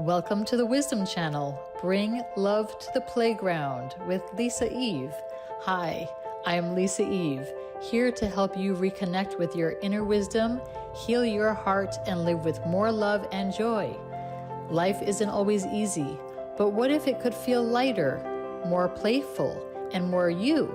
Welcome to the Wisdom Channel. Bring love to the playground with Lisa Eve. Hi, I am Lisa Eve, here to help you reconnect with your inner wisdom, heal your heart, and live with more love and joy. Life isn't always easy, but what if it could feel lighter, more playful, and more you?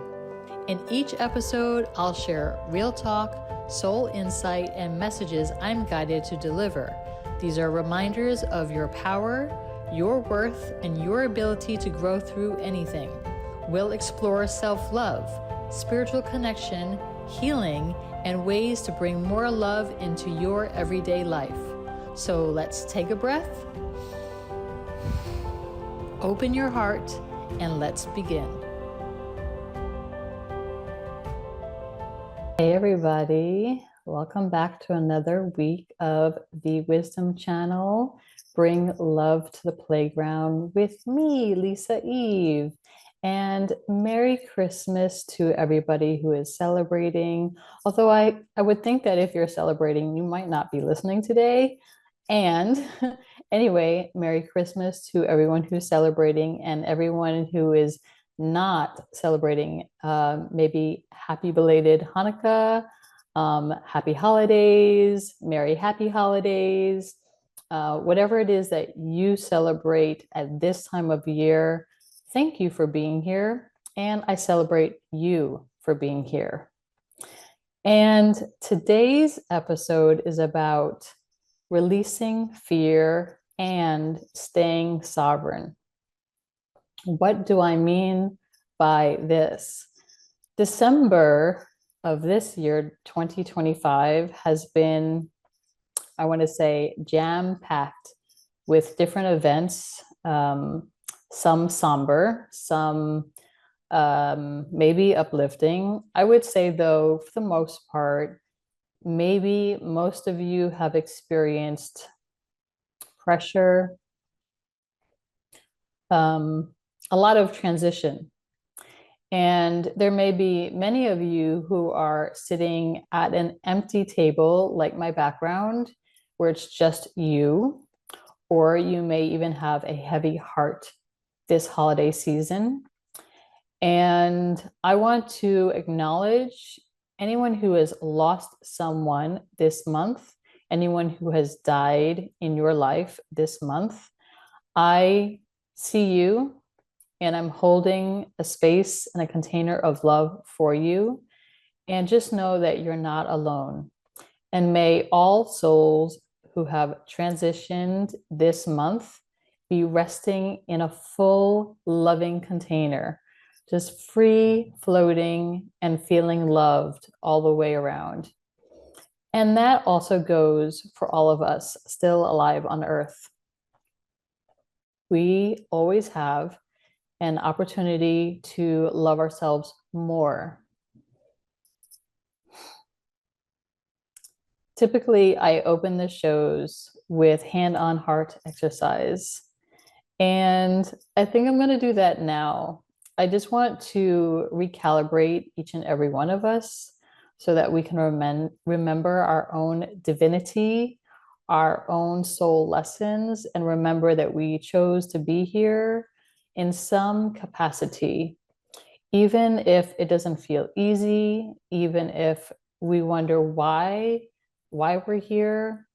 In each episode, I'll share real talk, soul insight, and messages I'm guided to deliver. These are reminders of your power, your worth, and your ability to grow through anything. We'll explore self-love, spiritual connection, healing, and ways to bring more love into your everyday life. So let's take a breath, open your heart, and let's begin. Hey everybody, welcome back to another week of the Wisdom Channel. Bring love to the playground with me, Lisa Eve. And Merry Christmas to everybody who is celebrating. Although I would think that if you're celebrating, you might not be listening today. And anyway, Merry Christmas to everyone who's celebrating and everyone who is not celebrating. Maybe happy belated Hanukkah, happy holidays, merry happy holidays, whatever it is that you celebrate at this time of year. Thank you for being here, and I celebrate you for being here. And today's episode is about releasing fear and staying sovereign. What do I mean by this? December of this year, 2025, has been, I want to say, jam-packed with different events, some somber, some maybe uplifting. I would say, though, for the most part, maybe most of you have experienced pressure, a lot of transition. And there may be many of you who are sitting at an empty table, like my background, where it's just you, or you may even have a heavy heart this holiday season. And I want to acknowledge anyone who has lost someone this month, anyone who has died in your life this month. I see you, and I'm holding a space and a container of love for you. And just know that you're not alone. And may all souls who have transitioned this month be resting in a full, loving container, just free, floating, and feeling loved all the way around. And that also goes for all of us still alive on Earth. We always have an opportunity to love ourselves more. Typically, I open the shows with hand-on heart exercise, and I think I'm going to do that now. I just want to recalibrate each and every one of us so that we can remember our own divinity, our own soul lessons, and remember that we chose to be here in some capacity, even if it doesn't feel easy, even if we wonder why we're here.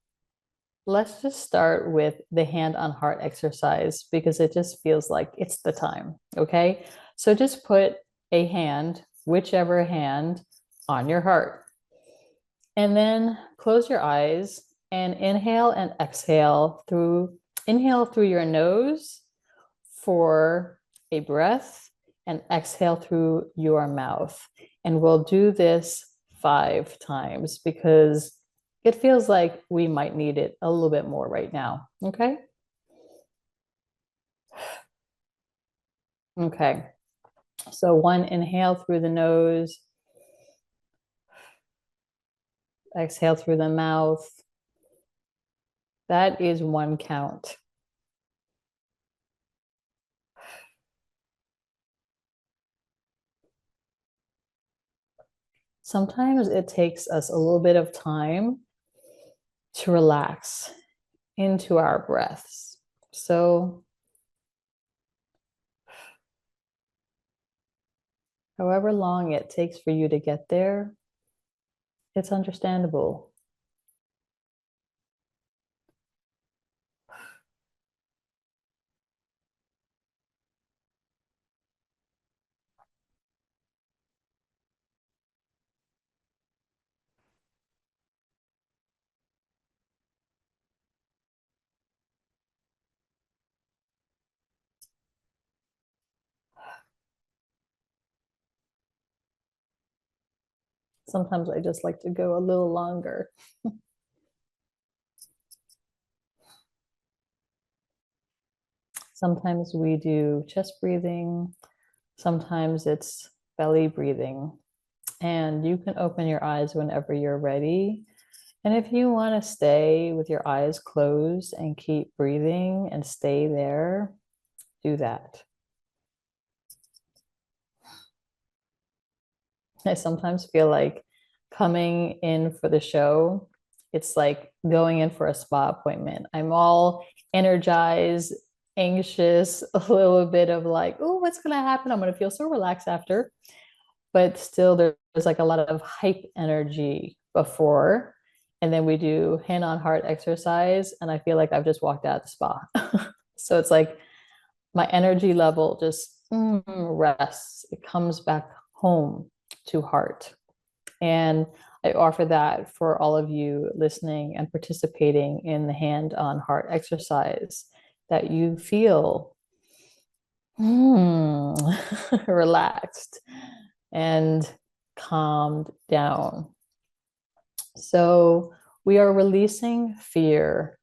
Let's just start with the hand on heart exercise because it just feels like it's the time, okay? So just put a hand, whichever hand, on your heart. And then close your eyes and inhale and exhale inhale through your nose for a breath and exhale through your mouth. And we'll do this 5 times because it feels like we might need it a little bit more right now. Okay? Okay. So 1 inhale through the nose, exhale through the mouth. That is 1 count. Sometimes it takes us a little bit of time to relax into our breaths. So, however long it takes for you to get there, it's understandable. Sometimes I just like to go a little longer. Sometimes we do chest breathing, sometimes it's belly breathing. And you can open your eyes whenever you're ready. And if you want to stay with your eyes closed and keep breathing and stay there, do that. I sometimes feel like coming in for the show, it's like going in for a spa appointment. I'm all energized, anxious, a little bit of like, oh, what's going to happen? I'm going to feel so relaxed after. But still, there's like a lot of hype energy before. And then we do hand on heart exercise. And I feel like I've just walked out of the spa. So it's like my energy level just rests. It comes back home to heart. And I offer that for all of you listening and participating in the hand on heart exercise, that you feel relaxed and calmed down. So we are releasing fear,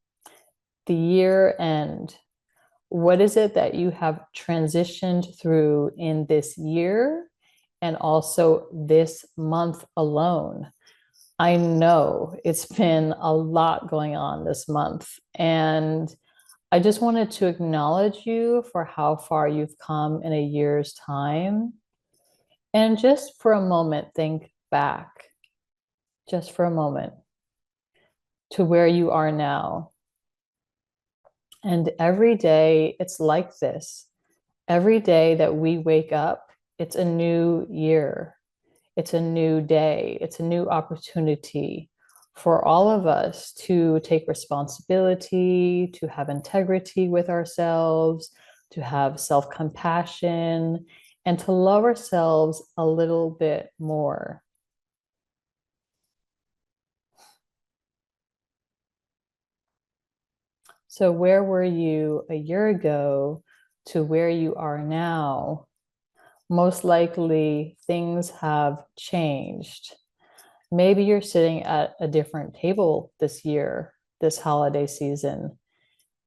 the year end. What is it that you have transitioned through in this year and also this month alone? I know it's been a lot going on this month, and I just wanted to acknowledge you for how far you've come in a year's time. And just for a moment, think back, just for a moment, to where you are now. And every day it's like this. Every day that we wake up, it's a new year. It's a new day. It's a new opportunity for all of us to take responsibility, to have integrity with ourselves, to have self-compassion, and to love ourselves a little bit more. So, where were you a year ago to where you are now? Most likely, things have changed. Maybe you're sitting at a different table this year, this holiday season.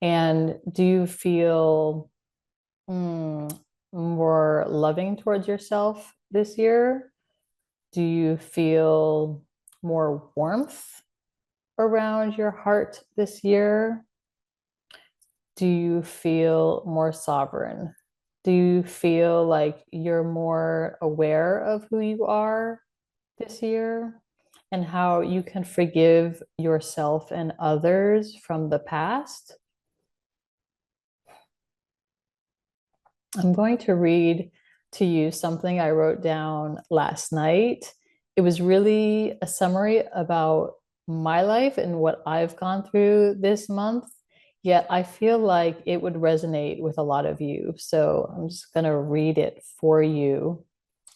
And do you feel more loving towards yourself this year? Do you feel more warmth around your heart this year? Do you feel more sovereign? Do you feel like you're more aware of who you are this year and how you can forgive yourself and others from the past? I'm going to read to you something I wrote down last night. It was really a summary about my life and what I've gone through this month, yet I feel like it would resonate with a lot of you. So I'm just going to read it for you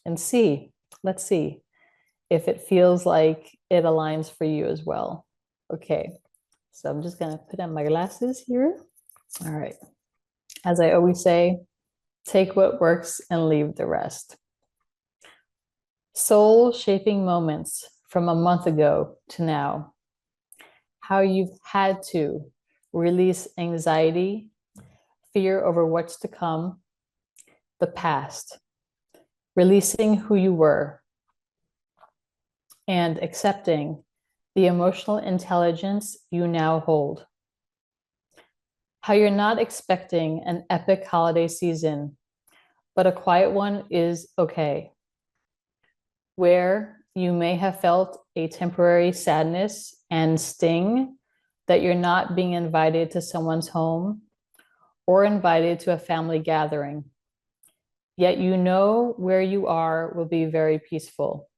and see. Let's see if it feels like it aligns for you as well. Okay, so I'm just going to put on my glasses here. All right. As I always say, take what works and leave the rest. Soul shaping moments from a month ago to now. How you've had to release anxiety, fear over what's to come, the past, releasing who you were, and accepting the emotional intelligence you now hold. How you're not expecting an epic holiday season, but a quiet one is okay. Where you may have felt a temporary sadness and sting that you're not being invited to someone's home, or invited to a family gathering. Yet you know where you are will be very peaceful.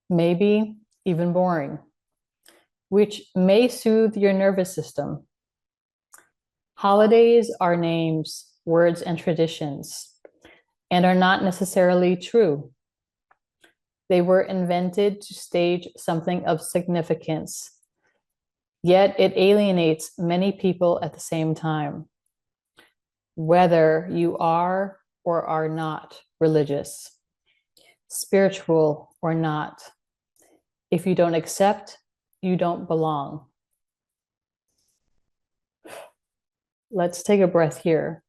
Maybe even boring, which may soothe your nervous system. Holidays are names, words, and traditions, and are not necessarily true. They were invented to stage something of significance, yet it alienates many people at the same time, whether you are or are not religious, spiritual or not. If you don't accept, you don't belong. Let's take a breath here.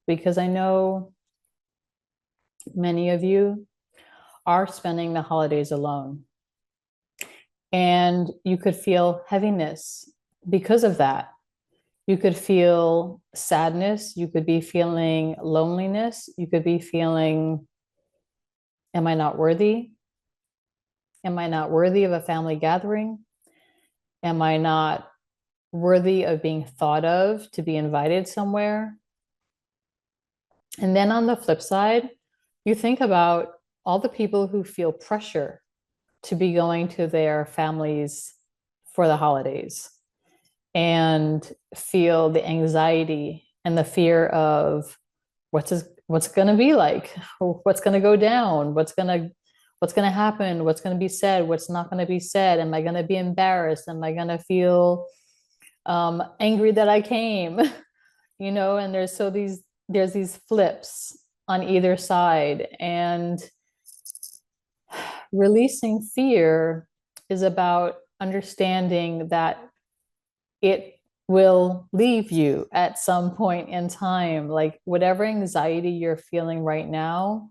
Because I know many of you are spending the holidays alone. And you could feel heaviness because of that. You could feel sadness. You could be feeling loneliness. You could be feeling, am I not worthy? Am I not worthy of a family gathering? Am I not worthy of being thought of to be invited somewhere? And then on the flip side, you think about all the people who feel pressure to be going to their families for the holidays and feel the anxiety and the fear of what's going to be like, what's going to go down, what's going to happen, what's going to be said, what's not going to be said, am I going to be embarrassed, am I going to feel angry that I came, and there's these flips on either side. And releasing fear is about understanding that it will leave you at some point in time. Like whatever anxiety you're feeling right now,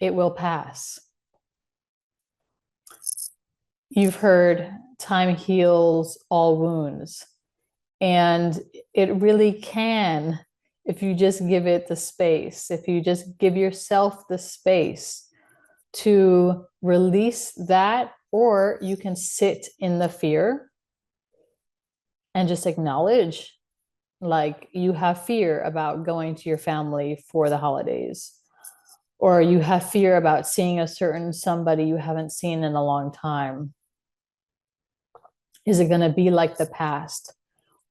it will pass. You've heard time heals all wounds, and it really can if you just give it the space, if you just give yourself the space to release that, or you can sit in the fear and just acknowledge, like, you have fear about going to your family for the holidays, or you have fear about seeing a certain somebody you haven't seen in a long time. Is it going to be like the past?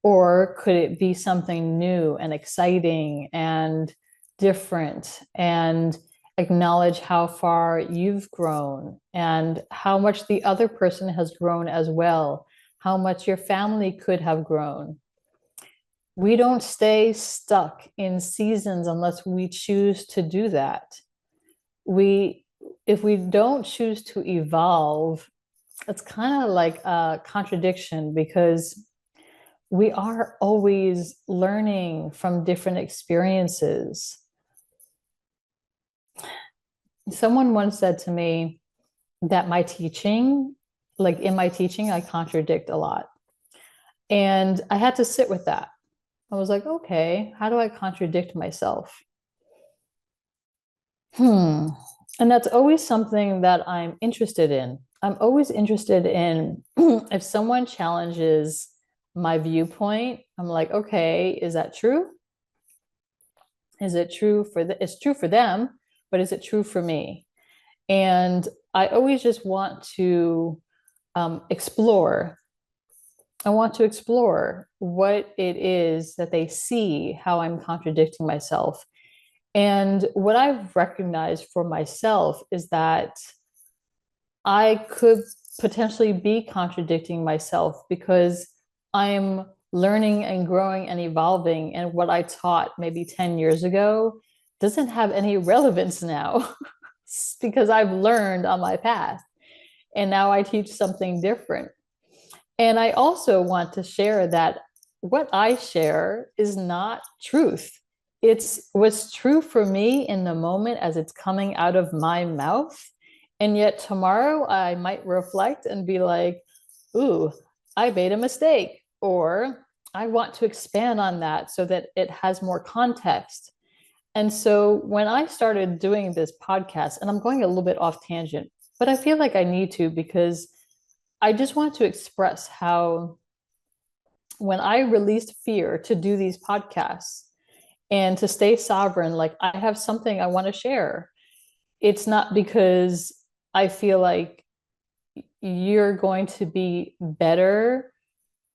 Or could it be something new and exciting and different? And acknowledge how far you've grown and how much the other person has grown as well, how much your family could have grown. We don't stay stuck in seasons unless we choose to do that. If we don't choose to evolve, it's kind of like a contradiction, because we are always learning from different experiences. Someone once said to me that in my teaching, I contradict a lot. And I had to sit with that. I was like, okay, how do I contradict myself? And that's always something that I'm interested in. I'm always interested in if someone challenges my viewpoint, I'm like, okay, is that true? Is it true it's true for them, but is it true for me? And I always just want to explore. I want to explore what it is that they see, how I'm contradicting myself. And what I've recognized for myself is that I could potentially be contradicting myself, because I'm learning and growing and evolving. And what I taught maybe 10 years ago doesn't have any relevance now because I've learned on my path. And now I teach something different. And I also want to share that what I share is not truth. It's what's true for me in the moment as it's coming out of my mouth. And yet tomorrow I might reflect and be like, ooh, I made a mistake, or I want to expand on that so that it has more context. And so when I started doing this podcast, and I'm going a little bit off tangent, but I feel like I need to, because I just want to express how when I released fear to do these podcasts and to stay sovereign, like I have something I want to share. It's not because I feel like you're going to be better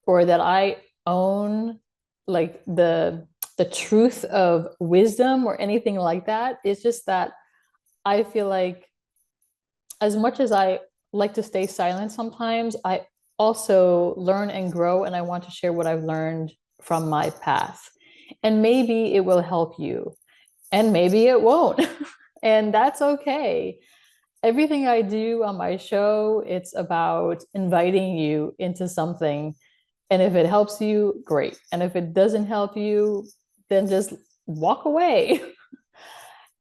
or that I own like the truth of wisdom or anything like that. It's just that I feel like as much as I like to stay silent sometimes, I also learn and grow, and I want to share what I've learned from my path. And maybe it will help you, and maybe it won't. And that's okay. Everything I do on my show, it's about inviting you into something. And if it helps you, great. And if it doesn't help you, then just walk away.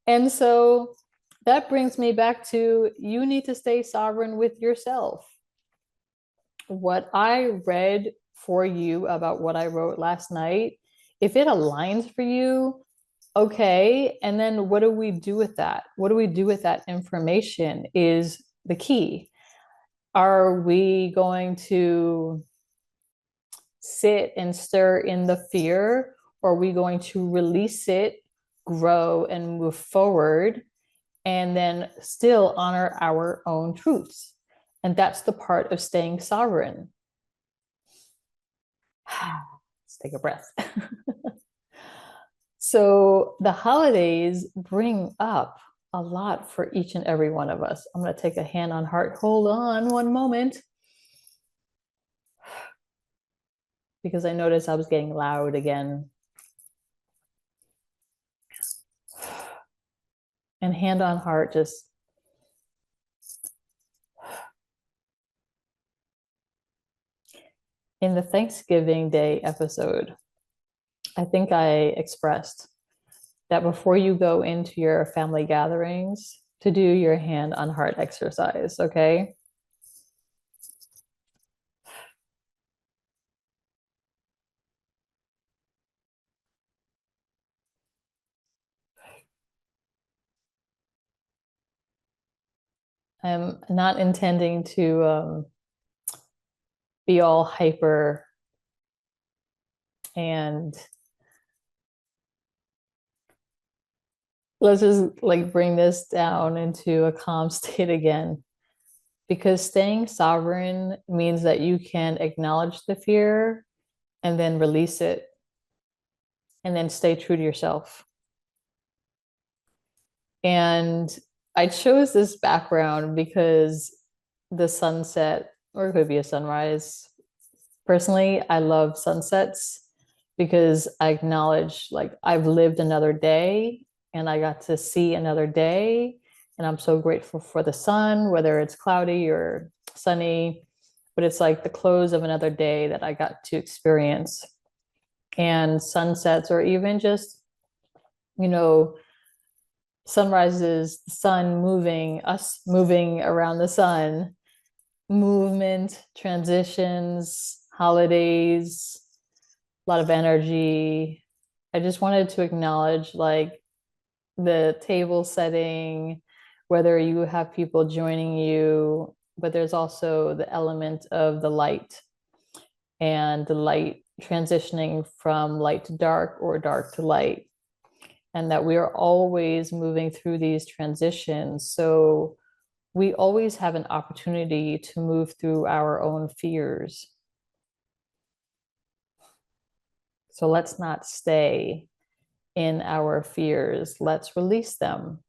And so that brings me back to you need to stay sovereign with yourself. What I read for you about what I wrote last night, if it aligns for you, okay. And then what do we do with that? What do we do with that information is the key. Are we going to sit and stir in the fear, or are we going to release it, grow, and move forward, and then still honor our own truths? And that's the part of staying sovereign. Let's take a breath. So the holidays bring up a lot for each and every one of us. I'm going to take a hand on heart. Hold on one moment. Because I noticed I was getting loud again. And hand on heart, just in the Thanksgiving Day episode, I think I expressed that before you go into your family gatherings, to do your hand on heart exercise, okay? I'm not intending to be all hyper and let's just like bring this down into a calm state again. Because staying sovereign means that you can acknowledge the fear and then release it and then stay true to yourself. And I chose this background because the sunset, or it could be a sunrise. Personally, I love sunsets because I acknowledge like I've lived another day and I got to see another day. And I'm so grateful for the sun, whether it's cloudy or sunny, but it's like the close of another day that I got to experience. And sunsets, or even just, you know, sunrises, the sun moving, us moving around the sun, movement, transitions, holidays, a lot of energy. I just wanted to acknowledge like the table setting, whether you have people joining you, but there's also the element of the light and the light transitioning from light to dark or dark to light. And that we are always moving through these transitions. So we always have an opportunity to move through our own fears. So let's not stay in our fears. Let's release them.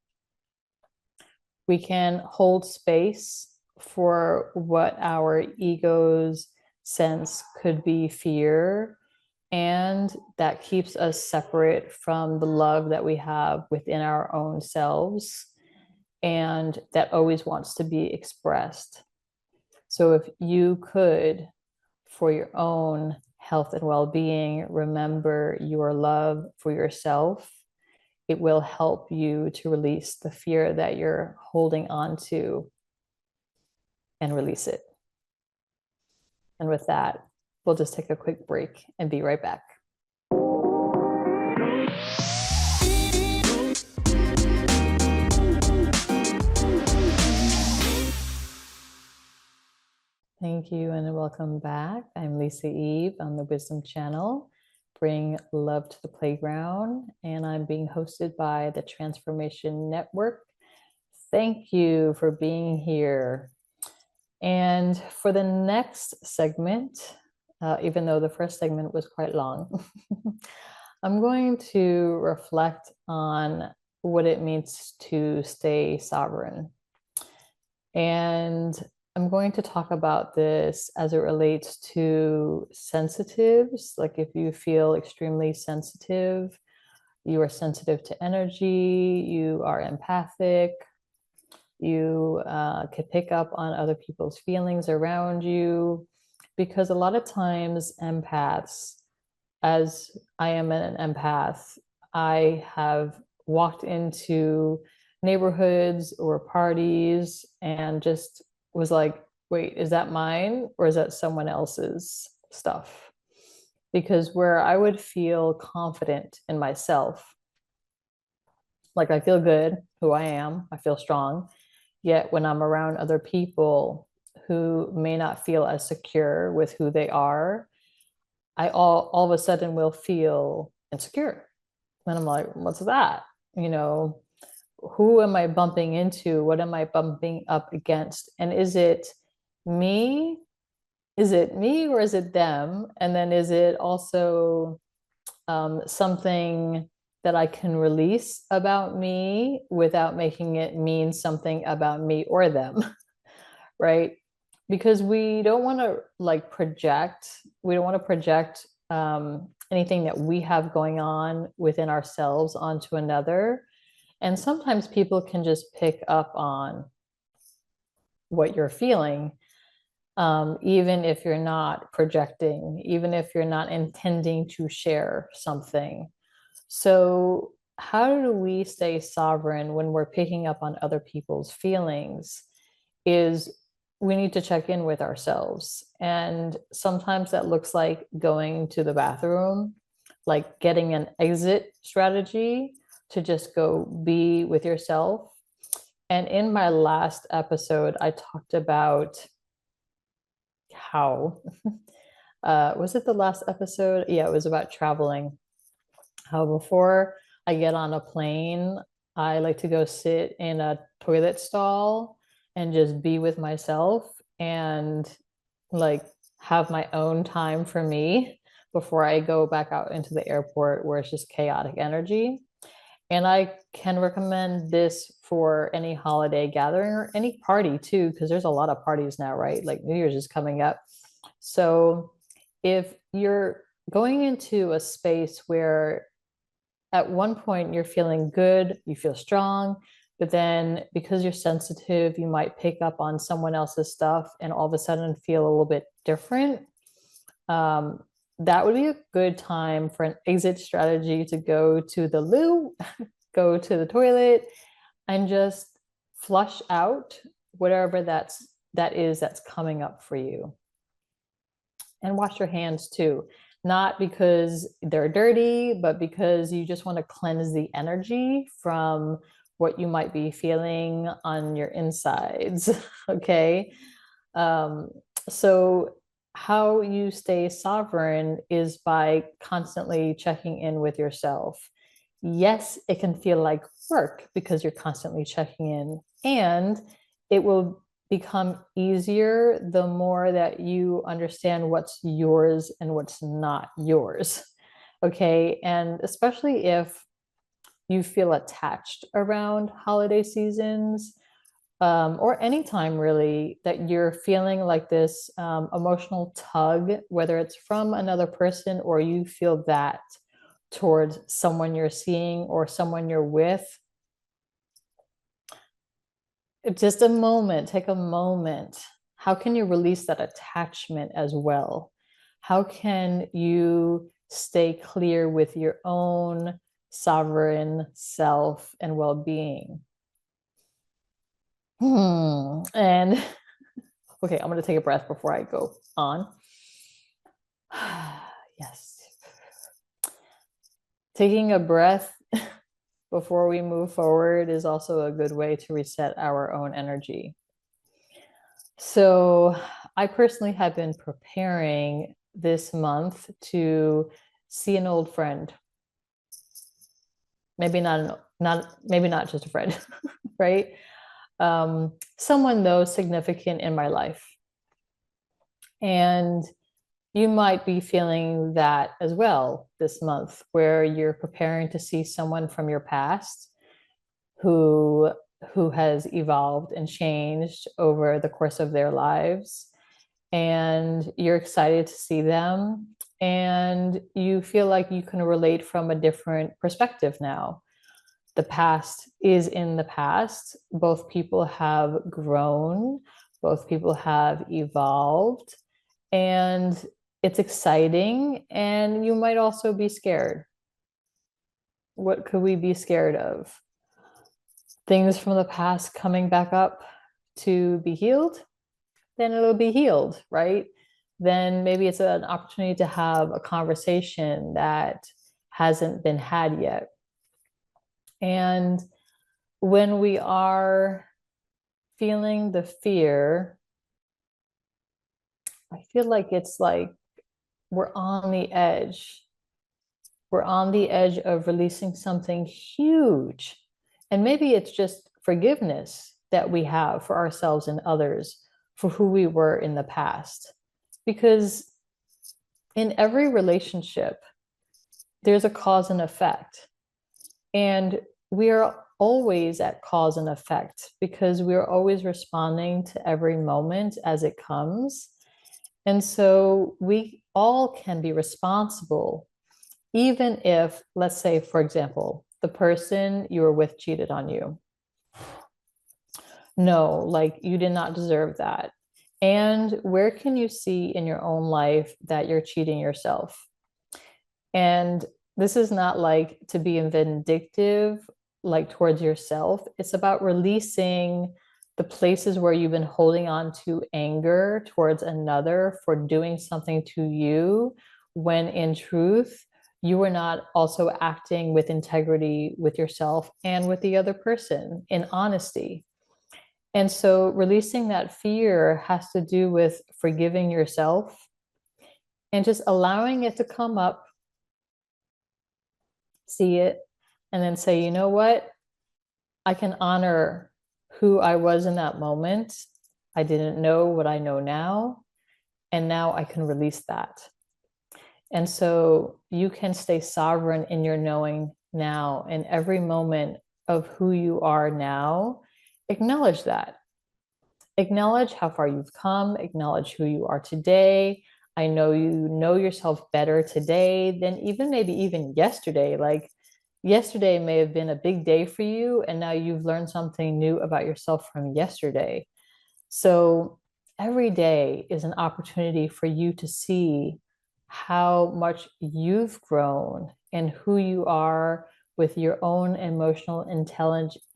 We can hold space for what our egos sense could be fear, and that keeps us separate from the love that we have within our own selves, and that always wants to be expressed. So if you could, for your own health and well-being, remember your love for yourself, it will help you to release the fear that you're holding on to and release it. And with that, we'll just take a quick break and be right back. Thank Thank you and welcome back. I'm Lisa Eve on the Wisdom Channel. Bring love to the playground, and I'm being hosted by the Transformation Network. Thank you for being here. And for the next segment, even though the first segment was quite long, I'm going to reflect on what it means to stay sovereign. And I'm going to talk about this as it relates to sensitives. Like if you feel extremely sensitive, you are sensitive to energy, you are empathic, you can pick up on other people's feelings around you. Because a lot of times empaths, as I am an empath, I have walked into neighborhoods or parties and just was like, wait, is that mine or is that someone else's stuff? Because where I would feel confident in myself, like I feel good who I am, I feel strong. Yet when I'm around other people who may not feel as secure with who they are, I all of a sudden will feel insecure. And I'm like, what's that? You know, who am I bumping into? What am I bumping up against? And is it me? Is it me or is it them? And then is it also something that I can release about me without making it mean something about me or them, right? Because we don't want to like project, we don't want to project anything that we have going on within ourselves onto another. And sometimes people can just pick up on what you're feeling, even if you're not projecting, even if you're not intending to share something. So, how do we stay sovereign when we're picking up on other people's feelings? Is we need to check in with ourselves. And sometimes that looks like going to the bathroom, like getting an exit strategy to just go be with yourself. And in my last episode, I talked about how, was it the last episode? Yeah, it was about traveling. How before I get on a plane, I like to go sit in a toilet stall and just be with myself and like have my own time for me before I go back out into the airport where it's just chaotic energy. And I can recommend this for any holiday gathering or any party too, because there's a lot of parties now, right? Like New Year's is coming up. So if you're going into a space where at one point you're feeling good, you feel strong, but then because you're sensitive, you might pick up on someone else's stuff and all of a sudden feel a little bit different. That would be a good time for an exit strategy to go to the loo, go to the toilet, and just flush out whatever that is that's coming up for you. And wash your hands too, not because they're dirty, but because you just want to cleanse the energy from what you might be feeling on your insides. Okay. So how you stay sovereign is by constantly checking in with yourself. Yes, it can feel like work because you're constantly checking in, and it will become easier the more that you understand what's yours and what's not yours. Okay. And especially if you feel attached around holiday seasons, or anytime really that you're feeling like this emotional tug, whether it's from another person or you feel that towards someone you're seeing or someone you're with, just a moment, take a moment. How can you release that attachment as well? How can you stay clear with your own sovereign self and well-being? And okay, I'm going to take a breath before I go on. Yes. Taking a breath before we move forward is also a good way to reset our own energy. So I personally have been preparing this month to see an old friend. Maybe not just a friend, right? Someone though significant in my life. And you might be feeling that as well this month, where you're preparing to see someone from your past who who has evolved and changed over the course of their lives, and you're excited to see them, and you feel like you can relate from a different perspective now. The past is in the past. Both people have grown, both people have evolved, and it's exciting. And you might also be scared. What could we be scared of? Things from the past coming back up to be healed? Then it'll be healed, right? Then maybe it's an opportunity to have a conversation that hasn't been had yet. And when we are feeling the fear, I feel like it's like we're on the edge. We're on the edge of releasing something huge. And maybe it's just forgiveness that we have for ourselves and others for who we were in the past. Because in every relationship, there's a cause and effect. And we are always at cause and effect because we are always responding to every moment as it comes. And so we all can be responsible, even if, let's say, for example, the person you were with cheated on you. No, like you did not deserve that. And where can you see in your own life that you're cheating yourself? And this is not like to be vindictive, like towards yourself. It's about releasing the places where you've been holding on to anger towards another for doing something to you, when in truth, you were not also acting with integrity with yourself and with the other person in honesty. And so releasing that fear has to do with forgiving yourself and just allowing it to come up, see it, and then say, you know what? I can honor who I was in that moment. I didn't know what I know now, and now I can release that. And so you can stay sovereign in your knowing now, in every moment of who you are now. Acknowledge that. Acknowledge how far you've come, acknowledge who you are today. I know you know yourself better today than even maybe even yesterday. Like yesterday may have been a big day for you, and now you've learned something new about yourself from yesterday. So every day is an opportunity for you to see how much you've grown and who you are with your own emotional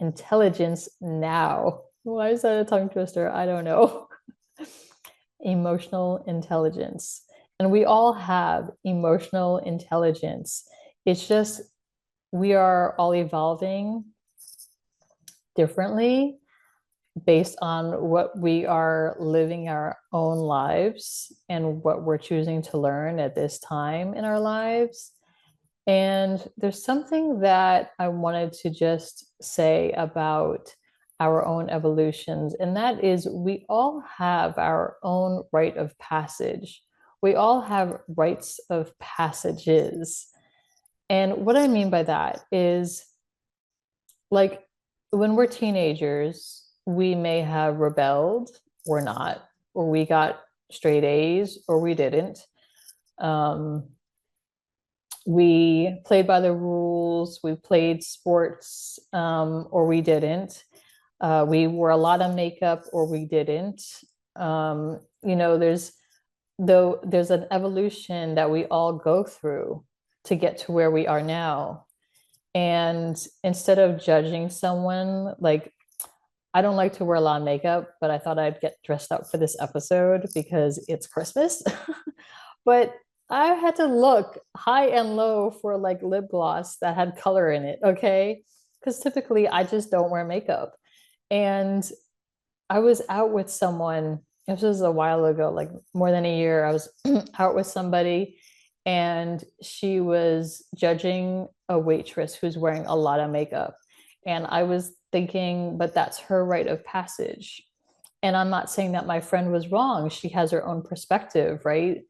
intelligence now. Why is that a tongue twister? I don't know. Emotional intelligence. And we all have emotional intelligence. It's just we are all evolving differently based on what we are living our own lives and what we're choosing to learn at this time in our lives. And there's something that I wanted to just say about our own evolutions, and that is we all have our own rite of passage. We all have rites of passages. And what I mean by that is, like, when we're teenagers, we may have rebelled or not, or we got straight A's or we didn't. We played by the rules, we played sports, or we didn't. We wore a lot of makeup or we didn't. There's there's an evolution that we all go through to get to where we are now. And instead of judging someone, like, I don't like to wear a lot of makeup, but I thought I'd get dressed up for this episode because it's Christmas. But I had to look high and low for like lip gloss that had color in it, okay? Because typically I just don't wear makeup. And I was out with someone this was a while ago, like more than a year. I was out with somebody and she was judging a waitress who's wearing a lot of makeup. And I was thinking, but that's her rite of passage. And I'm not saying that my friend was wrong. She has her own perspective, right?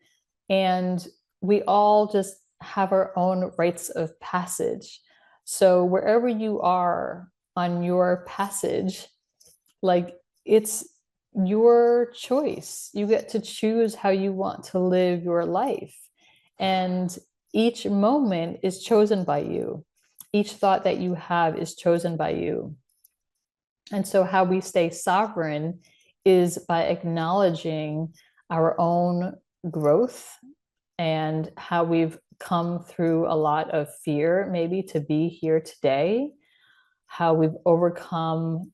And we all just have our own rites of passage. So wherever you are on your passage, like it's your choice. You get to choose how you want to live your life. And each moment is chosen by you. Each thought that you have is chosen by you. And so, how we stay sovereign is by acknowledging our own growth and how we've come through a lot of fear, maybe to be here today, how we've overcome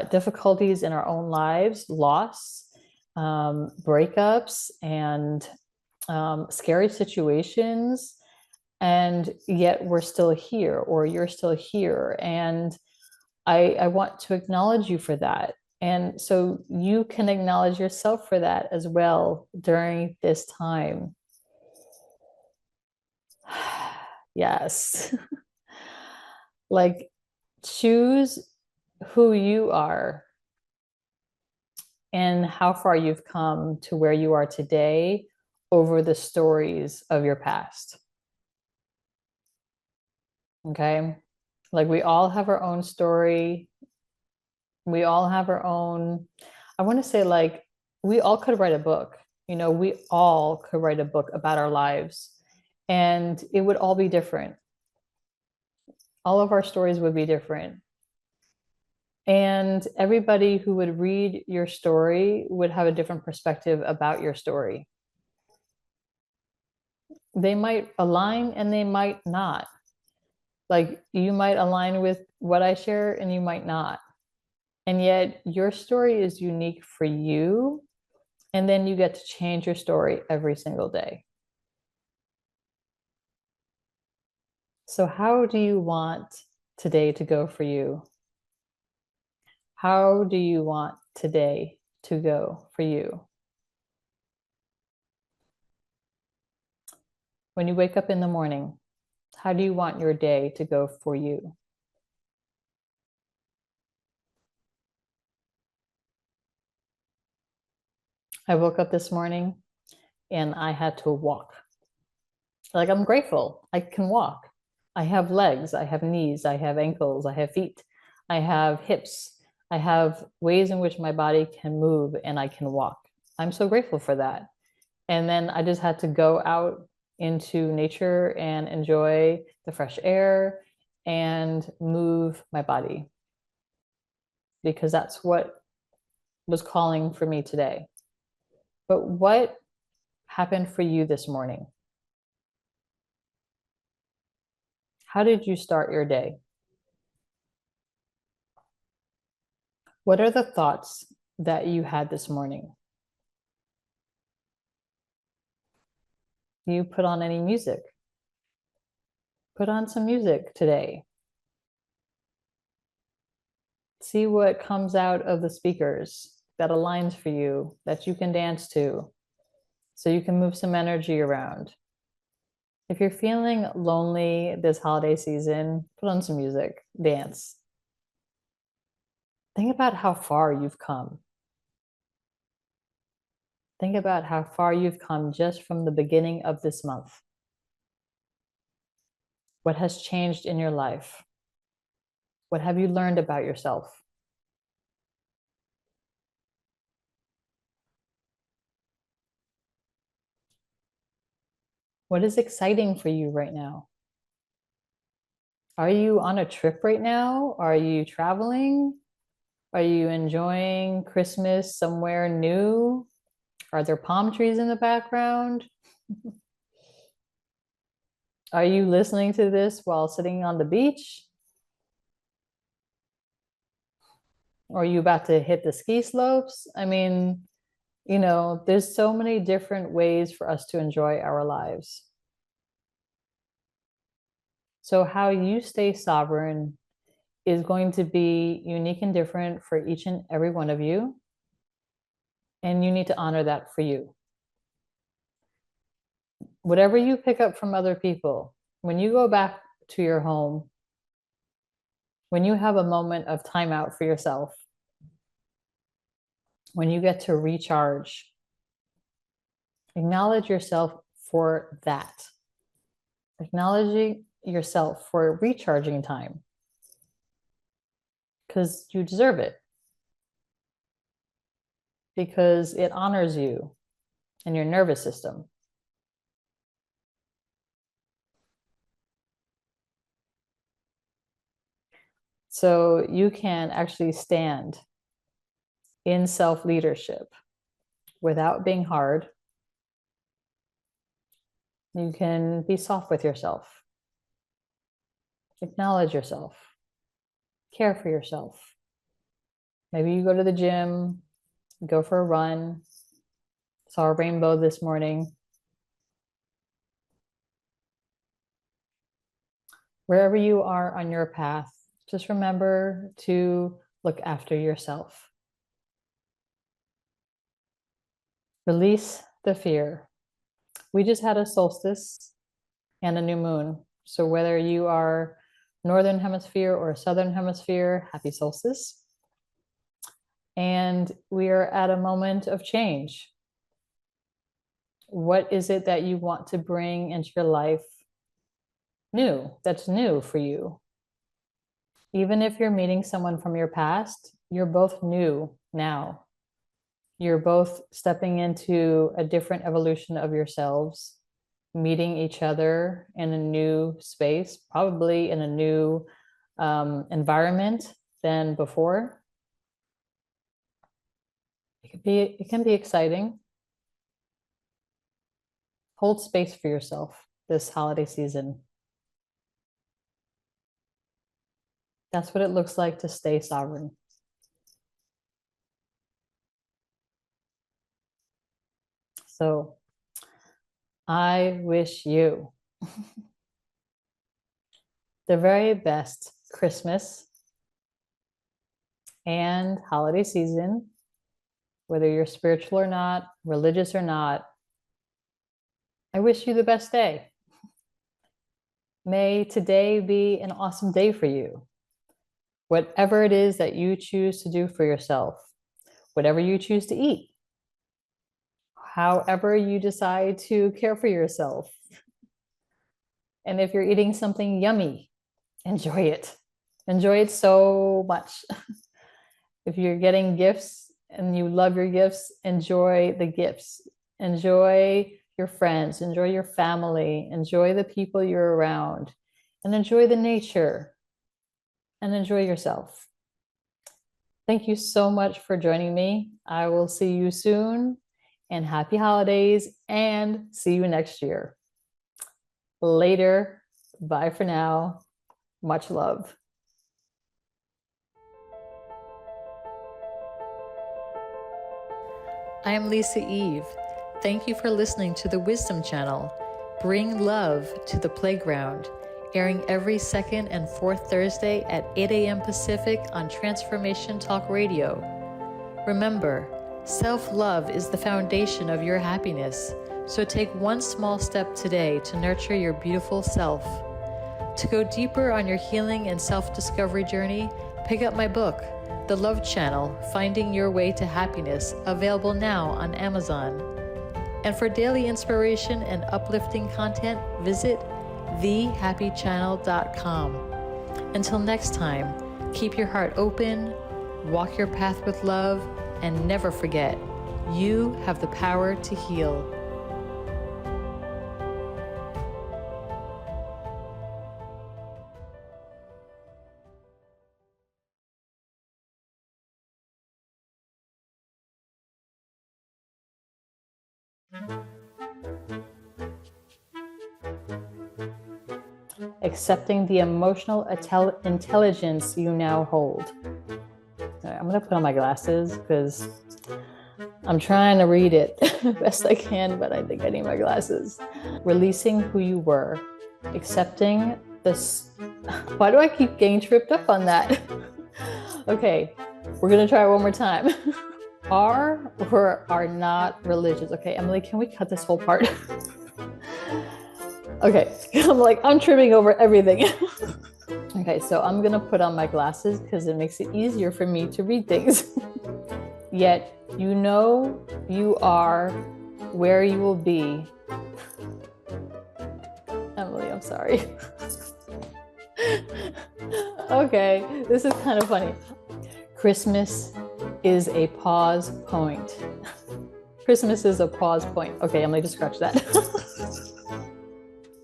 difficulties in our own lives, loss, breakups, and scary situations. And yet we're still here, or you're still here. And I want to acknowledge you for that. And so you can acknowledge yourself for that as well during this time. Yes. Like, choose who you are and how far you've come to where you are today over the stories of your past. Okay. Like, we all have our own story. We all have our own, I want to say, like, we all could write a book. We all could write a book about our lives and it would all be different. All of our stories would be different. And everybody who would read your story would have a different perspective about your story. They might align and they might not. Like, you might align with what I share and you might not. And yet your story is unique for you. And then you get to change your story every single day. So, how do you want today to go for you? How do you want today to go for you? When you wake up in the morning, how do you want your day to go for you? I woke up this morning and I had to walk. Like, I'm grateful I can walk. I have legs, I have knees, I have ankles, I have feet, I have hips, I have ways in which my body can move and I can walk. I'm so grateful for that. And then I just had to go out into nature and enjoy the fresh air and move my body because that's what was calling for me today. But what happened for you this morning? How did you start your day? What are the thoughts that you had this morning? You put on any music? Put on some music today. See what comes out of the speakers that aligns for you, that you can dance to, so you can move some energy around. If you're feeling lonely this holiday season, put on some music, dance. Think about how far you've come. Think about how far you've come just from the beginning of this month. What has changed in your life? What have you learned about yourself? What is exciting for you right now? Are you on a trip right now? Are you traveling? Are you enjoying Christmas somewhere new? Are there palm trees in the background? Are you listening to this while sitting on the beach? Or are you about to hit the ski slopes? I mean, there's so many different ways for us to enjoy our lives. So, how you stay sovereign is going to be unique and different for each and every one of you. And you need to honor that for you. Whatever you pick up from other people, when you go back to your home, when you have a moment of time out for yourself, when you get to recharge, acknowledge yourself for that. Acknowledging yourself for recharging time, because you deserve it, because it honors you and your nervous system. So you can actually stand in self-leadership without being hard. You can be soft with yourself. Acknowledge yourself. Care for yourself. Maybe you go to the gym, go for a run. Saw a rainbow this morning. Wherever you are on your path, just remember to look after yourself. Release the fear. We just had a solstice and a new moon. So whether you are Northern Hemisphere or Southern Hemisphere, happy solstice. And we are at a moment of change. What is it that you want to bring into your life new, that's new for you? Even if you're meeting someone from your past, you're both new now. You're both stepping into a different evolution of yourselves, meeting each other in a new space, probably in a new environment than before. It can be exciting. Hold space for yourself this holiday season. That's what it looks like to stay sovereign. So I wish you the very best Christmas and holiday season, whether you're spiritual or not, religious or not. I wish you the best day. May today be an awesome day for you. Whatever it is that you choose to do for yourself, whatever you choose to eat, however you decide to care for yourself. And if you're eating something yummy, enjoy it. Enjoy it so much. If you're getting gifts and you love your gifts, enjoy the gifts. Enjoy your friends, enjoy your family, enjoy the people you're around, and enjoy the nature, and enjoy yourself. Thank you so much for joining me. I will see you soon, and happy holidays, and see you next year. Later. Bye for now. Much love. I am Lisa Eve. Thank you for listening to the Wisdom Channel. Bring love to the playground, airing every second and fourth Thursday at 8 a.m. Pacific on Transformation Talk Radio. Remember, self-love is the foundation of your happiness, so take one small step today to nurture your beautiful self. To go deeper on your healing and self-discovery journey, pick up my book, The Love Channel, Finding Your Way to Happiness, available now on Amazon. And for daily inspiration and uplifting content, visit thehappychannel.com. Until next time, keep your heart open, walk your path with love, and never forget, you have the power to heal. Accepting the emotional intelligence you now hold. Right, I'm going to put on my glasses because I'm trying to read it best I can, but I think I need my glasses. Releasing who you were. Accepting this. Why do I keep getting tripped up on that? Okay, we're going to try it one more time. are or are not religious. Okay, Emily, can we cut this whole part? Okay, I'm tripping over everything. Okay, so I'm gonna put on my glasses because it makes it easier for me to read things. Yet you know you are where you will be. Emily, I'm sorry. Okay, this is kind of funny. Christmas is a pause point. Christmas is a pause point. Okay, Emily, just scratch that.